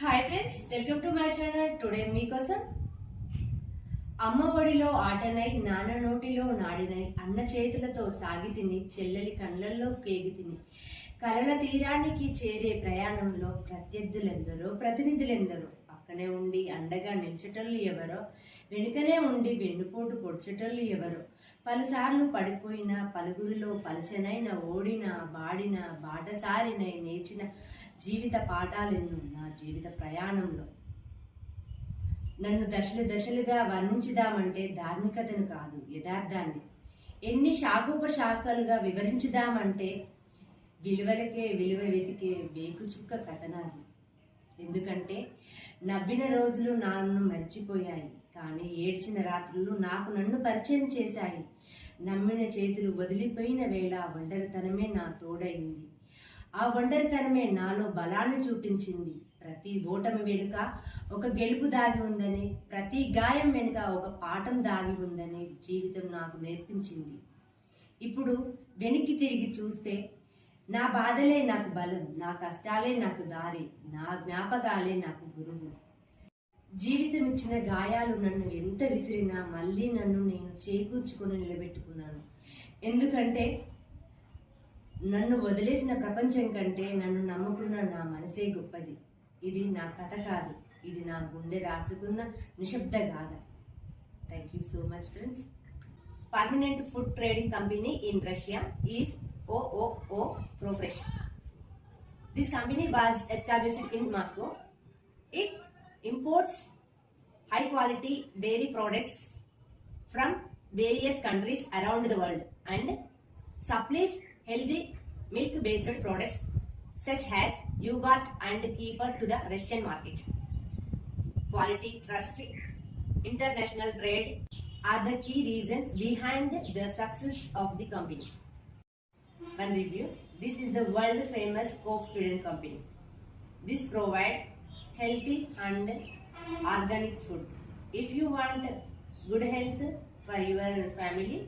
Hi friends, welcome to my channel. Today మీకోసం అమ్మ ఒడిలో ఆటనై, నాన్న నోటిలో నాడినై, అన్న చేతులతో సాగి తిని, చెల్లెలి కళ్ళల్లో కేగి తిని, కలల తీరానికి చేరే ప్రయాణంలో ప్రత్యర్థులెందరో, ప్రతినిధులెందరో, పక్కనే ఉండి అండగా నిలిచేటోళ్ళు ఎవరో, వెనుకనే ఉండి వెన్నుపోటు పొడిచేటోళ్ళు ఎవరో, పలుసార్లు పడిపోయిన, పలుగురిలో పలచనైన, ఓడిన, బాడిన, బాటసారినై నేర్చిన జీవిత పాఠాలెన్నో నా జీవిత ప్రయాణంలో. నన్ను దశలు దశలుగా వర్ణించుదామంటే ధార్మికతను కాదు, యథార్థాన్ని. ఎన్ని శాఖోపశాఖలుగా వివరించుదామంటే విలువలకే విలువ వెతికే వేకుచుక్క కథనాలు. ఎందుకంటే నవ్విన రోజులు నన్ను మర్చిపోయాయి, కానీ ఏడ్చిన రాత్రులు నాకు నన్ను పరిచయం చేశాయి. నమ్మిన చేతులు వదిలిపోయిన వేళ ఒంటరితనమే నా తోడైంది. ఆ ఒంటరితనమే నాలో బలాన్ని చూపించింది. ప్రతి ఓటమి వెనుక ఒక గెలుపు దాగి ఉందని, ప్రతి గాయం వెనుక ఒక పాఠం దాగి ఉందని జీవితం నాకు నేర్పించింది. ఇప్పుడు వెనక్కి తిరిగి చూస్తే నా బాధలే నాకు బలం, నా కష్టాలే నాకు దారి, నా జ్ఞాపకాలే నాకు గురువు. జీవితం ఇచ్చిన గాయాలు నన్ను ఎంత విసిరినా మళ్ళీ నన్ను నేను చేకూర్చుకొని నిలబెట్టుకున్నాను. ఎందుకంటే నన్ను వదిలేసిన ప్రపంచం కంటే నన్ను నమ్ముకున్న నా మనసే గొప్పది. ఇది నా కథ కాదు, ఇది నా గుండె రాసుకున్న నిశ్శబ్ద గాథ. Thank you so much friends. Permanent food trading company in Russia is OOO ProFresh. This company was established in Moscow. It imports high quality dairy products from various countries around the world and supplies healthy milk based products such as yogurt and kefir to the Russian market. Quality, trust, international trade are the key reasons behind the success of the company. One review: this is the world famous Coke Sweden company. This provide healthy and organic food. If you want good health for your family,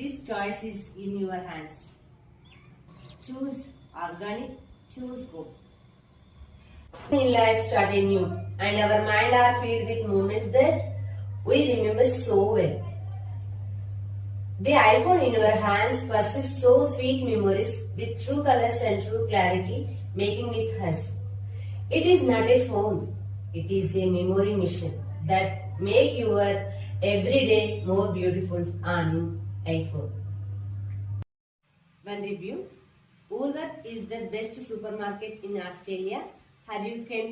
this choice is in your hands. Choose organic, choose Coke. In life start anew, and our mind are filled with moments that we remember so well. The iPhone in our hands persists so sweet memories with true colors and true clarity making with us. It is not a phone, it is a memory mission that make your everyday more beautiful on iPhone. One review: Woolworth is the best supermarket in Australia. Here you can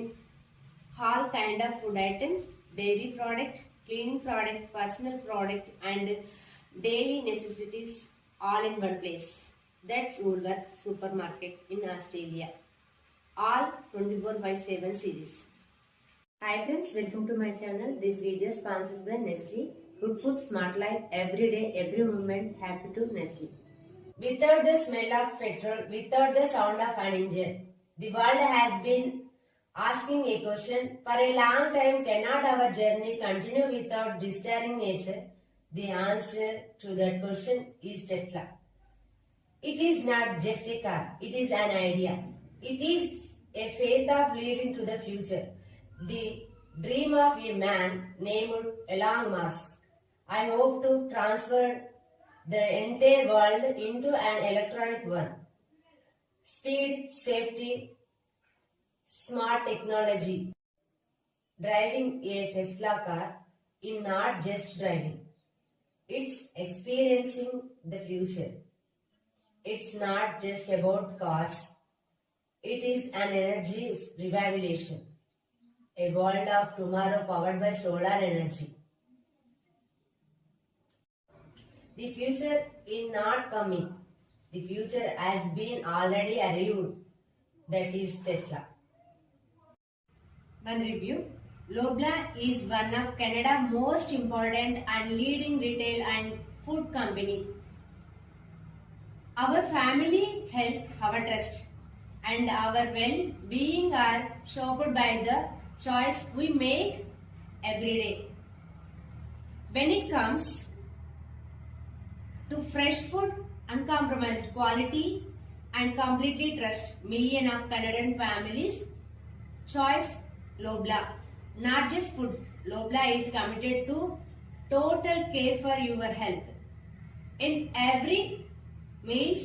all kind of food items, dairy product, cleaning product, personal product and daily necessities all in one place. That's Woolworth supermarket in Australia. All 24/7 series. Hi friends, welcome to my channel. This video sponsored by Nestle. Good food, smart life, every day, every moment, happy to Nestle. Without the smell of petrol, without the sound of an engine, the world has been asking a question for a long time: cannot our journey continue without disturbing nature? The answer to that question is Tesla. It is not just a car, it is an idea. It is a faith of leading to the future. The dream of a man named Elon Musk. I hope to transfer the entire world into an electronic one. Speed, safety, smart technology. Driving a Tesla car is not just driving. It's experiencing the future. It's not just about cars. It is an energy revolution. A world of tomorrow powered by solar energy. The future is not coming. The future has been already arrived. That is Tesla. One review: Loblaw is one of Canada's most important and leading retail and food company. Our family health, our trust, and our well-being are shaped by the choice we make every day. When it comes to fresh food, uncompromised quality, and completely trust millions of Canadian families choice Lobla. Not just food. Lobla is committed to total care for your health. In every meals,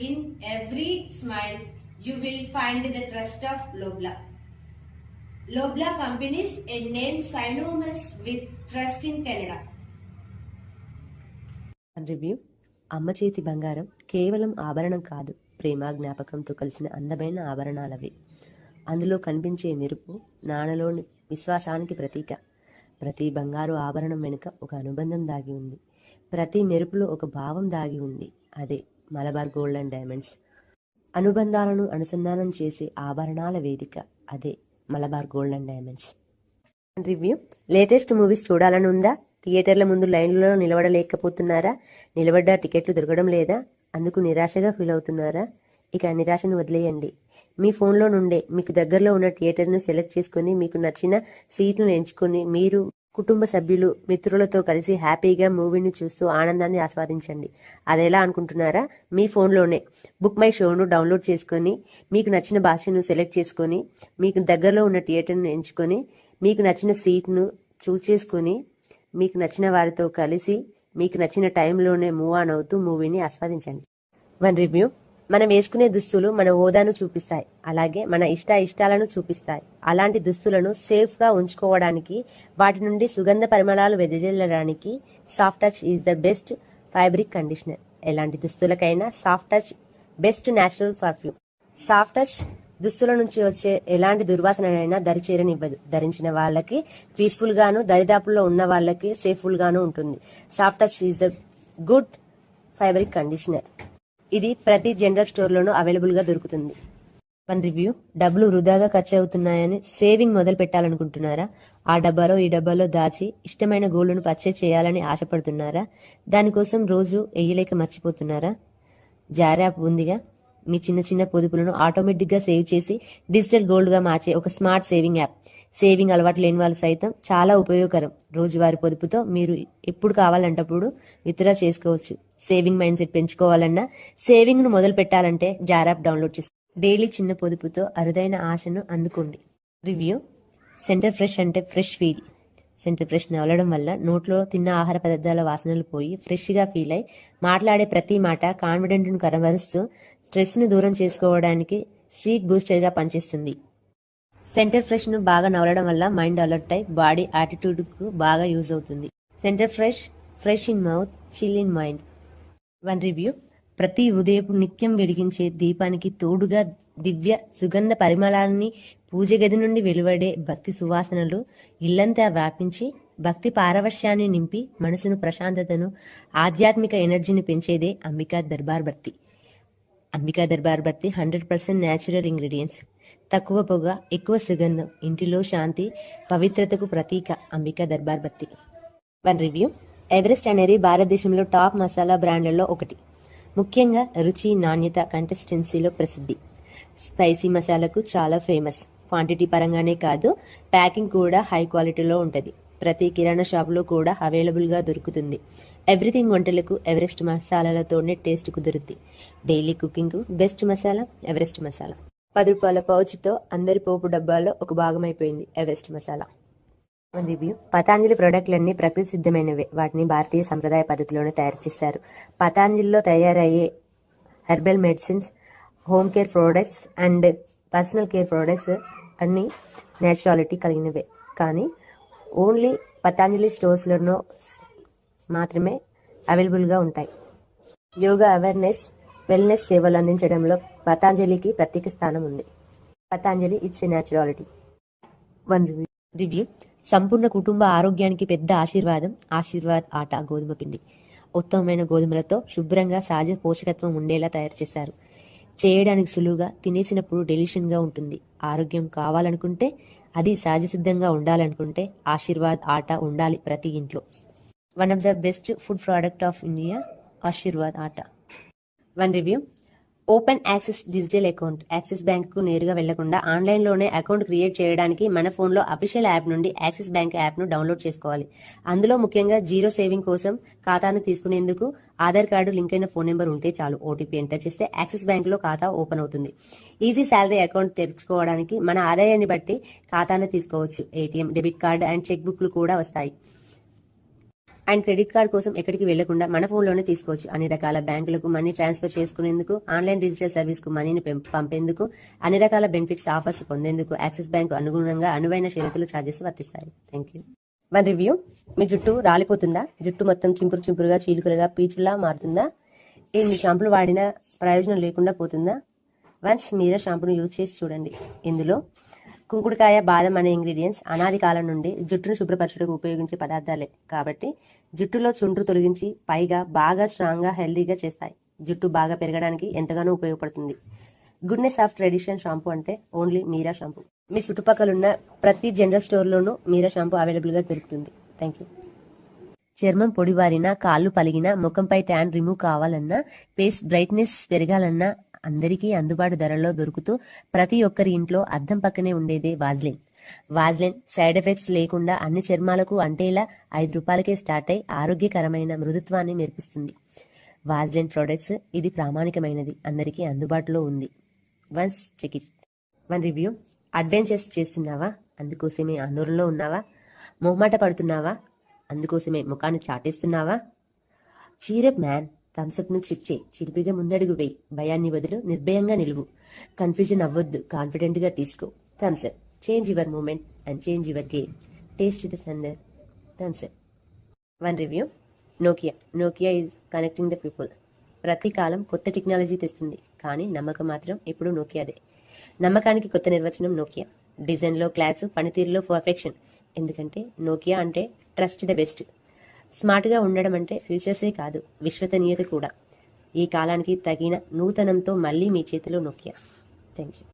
in every smile, you will find the trust of Lobla. Lobla companies a name synonymous with trust in Canada. Review. అమ్మ చేతి బంగారం కేవలం ఆభరణం కాదు, ప్రేమ జ్ఞాపకంతో కలిసిన అందమైన ఆభరణాలవి. అందులో కనిపించే మెరుపు నాన్నలోని విశ్వాసానికి ప్రతీక. ప్రతి బంగారు ఆభరణం వెనుక ఒక అనుబంధం దాగి ఉంది. ప్రతి మెరుపులో ఒక భావం దాగి ఉంది. అదే మలబార్ గోల్డ్ అండ్ డైమండ్స్. అనుబంధాలను అనుసంధానం చేసే ఆభరణాల వేదిక. అదే Malabar gold and diamonds. Review. Latest movies చూడాలని ఉందా? థియేటర్ల ముందు లైన్లలో నిలబడలేకపోతున్నారా? నిలబడ్డ టికెట్లు దొరకడం లేదా? అందుకు నిరాశగా ఫీల్ అవుతున్నారా? ఇక నిరాశను వదిలేయండి. మీ ఫోన్లో నుండే మీకు దగ్గరలో ఉన్న థియేటర్ను సెలెక్ట్ చేసుకుని మీకు నచ్చిన సీట్ను ఎంచుకొని మీరు కుటుంబ సభ్యులు మిత్రులతో కలిసి హ్యాపీగా మూవీని చూస్తూ ఆనందాన్ని ఆస్వాదించండి. అదెలా అనుకుంటున్నారా? మీ ఫోన్లోనే బుక్ మై షోను డౌన్లోడ్ చేసుకొని మీకు నచ్చిన భాషను సెలెక్ట్ చేసుకొని మీకు దగ్గరలో ఉన్న థియేటర్ను ఎంచుకొని మీకు నచ్చిన సీట్ను చూస్ చేసుకొని మీకు నచ్చిన వారితో కలిసి మీకు నచ్చిన టైంలోనే మూవ్ ఆన్ అవుతూ మూవీని ఆస్వాదించండి. One review. మనం వేసుకునే దుస్తులు మన హోదాను చూపిస్తాయి, అలాగే మన ఇష్టాలను చూపిస్తాయి. అలాంటి దుస్తులను సేఫ్గా ఉంచుకోవడానికి, వాటి నుండి సుగంధ పరిమళాలు వెదజల్లడానికి soft touch is the best fabric conditioner. ఎలాంటి దుస్తులకైనా soft touch best natural perfume. Soft touch దుస్తుల నుంచి వచ్చే ఎలాంటి దుర్వాసనైనా దరిచేరనివ్వదు. ధరించిన వాళ్ళకి పీస్ఫుల్ గాను, దరిదాపుల్లో ఉన్న వాళ్ళకి సేఫ్ఫుల్ గాను ఉంటుంది. Soft touch is the good fabric conditioner. ఇది ప్రతి జనరల్ స్టోర్లోనూ అవైలబుల్ గా దొరుకుతుంది. One review. డబ్బులు వృధాగా ఖర్చు అవుతున్నాయని సేవింగ్ మొదలు పెట్టాలనుకుంటున్నారా? ఆ డబ్బాలో ఈ డబ్బాలో దాచి ఇష్టమైన గోల్డ్ను పర్చేజ్ చేయాలని ఆశపడుతున్నారా? దానికోసం రోజు వేయలేక మర్చిపోతున్నారా? జార్ యాప్ ఉందిగా. మీ చిన్న చిన్న పొదుపులను ఆటోమేటిక్ గా సేవ్ చేసి డిజిటల్ గోల్డ్ గా మార్చే ఒక స్మార్ట్ సేవింగ్ యాప్. సేవింగ్ అలవాటు లేని వాళ్ళు సైతం చాలా ఉపయోగకరం. రోజువారీ పొదుపుతో మీరు ఎప్పుడు కావాలంటప్పుడు విత్డ్రా చేసుకోవచ్చు. సేవింగ్ మైండ్ సెట్ పెంచుకోవాలన్నా, సేవింగ్ ను మొదలు పెట్టాలంటే జార్ యాప్ డౌన్లోడ్ చేసుకోండి. డైలీ చిన్న పొదుపుతో అరుదైన ఆశను అందుకోండి. రివ్యూ. సెంటర్ ఫ్రెష్ అంటే ఫ్రెష్ ఫీల్. సెంటర్ ఫ్రెష్ నవలడం వల్ల నోట్లో తిన్న ఆహార పదార్థాల వాసనలు పోయి ఫ్రెష్ గా ఫీల్ అయి మాట్లాడే ప్రతి మాట కాన్ఫిడెంట్ ను కనబరుస్తూ స్ట్రెస్ ను దూరం చేసుకోవడానికి స్వీట్ బూస్టర్ గా పనిచేస్తుంది. సెంటర్ ఫ్రెష్ ను బాగా నవలడం వల్ల మైండ్ అలర్ట్ అయి బాడీ యాటిట్యూడ్ కు బాగా యూజ్ అవుతుంది. Centre fresh, fresh in mouth, chill in mind. One review. ప్రతి ఉదయపు నిత్యం వెలిగించే దీపానికి తోడుగా దివ్య సుగంధ పరిమళాన్ని పూజ గది నుండి వెలువడే భక్తి సువాసనలు ఇల్లంతా వ్యాపించి భక్తి పారవశ్యాన్ని నింపి మనసును ప్రశాంతతను ఆధ్యాత్మిక ఎనర్జీని పెంచేదే అంబికా దర్బార్ బత్తి. అంబికా దర్బార్ బత్తి 100% న్యాచురల్ ఇంగ్రీడియంట్స్, తక్కువ పొగ, ఎక్కువ సుగంధం, ఇంటిలో శాంతి పవిత్రతకు ప్రతీక Ambika Darbar Bathi. One review. Everest అనేది భారతదేశంలో టాప్ మసాలా బ్రాండ్లలో ఒకటి. ముఖ్యంగా రుచి, నాణ్యత, కన్సిస్టెన్సీలో ప్రసిద్ధి. స్పైసీ మసాలాకు చాలా ఫేమస్. క్వాంటిటీ పరంగానే కాదు, ప్యాకింగ్ కూడా హై క్వాలిటీలో ఉంటుంది. ప్రతి కిరాణా షాపులో కూడా అవైలబుల్ గా దొరుకుతుంది. ఎవ్రీథింగ్ వంటలకు ఎవరెస్ట్ మసాలాలతోనే టేస్ట్ కుదురుద్ది. Daily cooking best masala Everest masala. 10 రూపాయల పౌచ్తో అందరి పోపు డబ్బాలో ఒక భాగమైపోయింది ఎవరెస్ట్ మసాలా. రివ్యూ. పతాంజలి ప్రోడక్ట్లన్నీ ప్రకృతి సిద్ధమైనవే. వాటిని భారతీయ సంప్రదాయ పద్ధతిలోనే తయారు చేస్తారు. పతాంజలిలో తయారయ్యే herbal medicines, home care products and personal care products అన్ని నేచురాలిటీ కలిగినవే. కానీ ఓన్లీ పతాంజలి స్టోర్స్లో మాత్రమే అవైలబుల్గా ఉంటాయి. యోగా అవేర్నెస్, వెల్నెస్ సేవలు అందించడంలో పతాంజలికి ప్రత్యేక స్థానం ఉంది. Patanjali it's a naturality. One review. సంపూర్ణ కుటుంబ ఆరోగ్యానికి పెద్ద ఆశీర్వాదం ఆశీర్వాద్ ఆటా గోధుమ పిండి. ఉత్తమమైన గోధుమలతో శుభ్రంగా సహజ పోషకత్వం ఉండేలా తయారు చేశారు. చేయడానికి సులువుగా, తినేసినప్పుడు డెలిషియస్గా ఉంటుంది. ఆరోగ్యం కావాలనుకుంటే, అది సహజ సిద్ధంగా ఉండాలనుకుంటే ఆశీర్వాద్ ఆటా ఉండాలి ప్రతి ఇంట్లో. One of the best food product of India Aashirvaad atta. One review. Open access digital account. Axis bank కు నేరుగా వెళ్లకుండా ఆన్లైన్లోనే అకౌంట్ క్రియేట్ చేయడానికి మన ఫోన్లో అఫీషియల్ యాప్ నుండి యాక్సిస్ బ్యాంక్ యాప్ను డౌన్లోడ్ చేసుకోవాలి. అందులో ముఖ్యంగా జీరో సేవింగ్ కోసం ఖాతాను తీసుకునేందుకు ఆధార్ కార్డు లింక్ అయిన ఫోన్ నెంబర్ ఉంటే చాలు. ఓటీపీ ఎంటర్ చేస్తే యాక్సిస్ బ్యాంక్లో ఖాతా ఓపెన్ అవుతుంది. ఈజీ శాలరీ అకౌంట్ తెరుచుకోవడానికి మన ఆదాయాన్ని బట్టి ఖాతాను తీసుకోవచ్చు. ATM, debit card and cheque బుక్లు కూడా వస్తాయి. అండ్ క్రెడిట్ కార్డ్ కోసం ఎక్కడికి వెళ్లకుండా మన ఫోన్లోనే తీసుకోవచ్చు. అన్ని రకాల బ్యాంకులకు మనీ ట్రాన్స్ఫర్ చేసుకునేందుకు, ఆన్లైన్ డిజిటల్ సర్వీస్ కు మనీని పంపేందుకు, అన్ని రకాల బెనిఫిట్స్ ఆఫర్స్ పొందేందుకు యాక్సిస్ బ్యాంకు అనుగుణంగా అనువైన షరతులు ఛార్జెస్ వర్తిస్తాయి. Thank you. One review. మీ జుట్టు రాలిపోతుందా? జుట్టు మొత్తం చింపురుగా చీలుకలుగా పీచులా మారుతుందా? మీ షాంపులు వాడినా ప్రయోజనం లేకుండా పోతుందా? వన్స్ మీరా షాంపూను యూజ్ చేసి చూడండి. ఇందులో కుంకుడుకాయ, బాదం అనే ఇంగ్రీడియంట్స్ అనాది కాలం నుండి జుట్టును శుభ్రపరచుటకు ఉపయోగించే పదార్థాలే కాబట్టి జుట్టులో చుండ్రు తొలగించి పైగా బాగా స్ట్రాంగ్గా హెల్దీగా చేస్తాయి. జుట్టు బాగా పెరగడానికి ఎంతగానో ఉపయోగపడుతుంది. గుడ్నెస్ ఆఫ్ ట్రెడిషన్ షాంపూ అంటే ఓన్లీ మీరా షాంపూ. మీ చుట్టుపక్కల ప్రతి జనరల్ స్టోర్లోనూ మీరా షాంపూ అవైలబుల్గా దొరుకుతుంది. Thank you. చర్మం పొడిబారినా, కాళ్ళు పలిగినా, ముఖంపై ట్యాన్ రిమూవ్ కావాలన్నా, ఫేస్ బ్రైట్నెస్ పెరగాలన్నా అందరికీ అందుబాటు ధరల్లో దొరుకుతూ ప్రతి ఒక్కరి ఇంట్లో అద్దం పక్కనే ఉండేదే వాజ్లిన్. వాజ్లిన్ సైడ్ ఎఫెక్ట్స్ లేకుండా అన్ని చర్మాలకు అంటేలా 5 రూపాయలకే స్టార్ట్ అయి ఆరోగ్యకరమైన మృదుత్వాన్ని మెరిపిస్తుంది. వాజ్లిన్ ప్రొడక్ట్స్ ఇది ప్రామాణికమైనది, అందరికీ అందుబాటులో ఉంది. Once check it. One review. Adventures చేస్తున్నావా? అందుకోసమే ఆందోళనలో ఉన్నావా? మొహమాట పడుతున్నావా? అందుకోసమే ముఖాన్ని చాటేస్తున్నావా? Cheer up man. థమ్స్అప్ ను చిప్ చేయి, చిలిపిగా ముందడుగు వేయి, భయాన్ని వదులు, నిర్భయంగా నిలువు, కన్ఫ్యూజన్ అవ్వద్దు, కాన్ఫిడెంట్ గా తీసుకో. Thums Up. Change your moment and change your game. Taste the thunder. Thums Up. One review. Nokia is connecting the people. ప్రతి కాలం కొత్త టెక్నాలజీ తెస్తుంది, కానీ నమ్మకం మాత్రం ఎప్పుడు నోకియాదే. నమ్మకానికి కొత్త నిర్వచనం నోకియా. డిజైన్లో క్లాస్, పనితీరులో పర్ఫెక్షన్. ఎందుకంటే నోకియా అంటే ట్రస్ట్ ద బెస్ట్. స్మార్ట్గా ఉండడం అంటే ఫీచర్సే కాదు, విశ్వసనీయత కూడా. ఈ కాలానికి తగిన నూతనంతో మళ్ళీ మీ చేతిలో నోకియా. Thank you.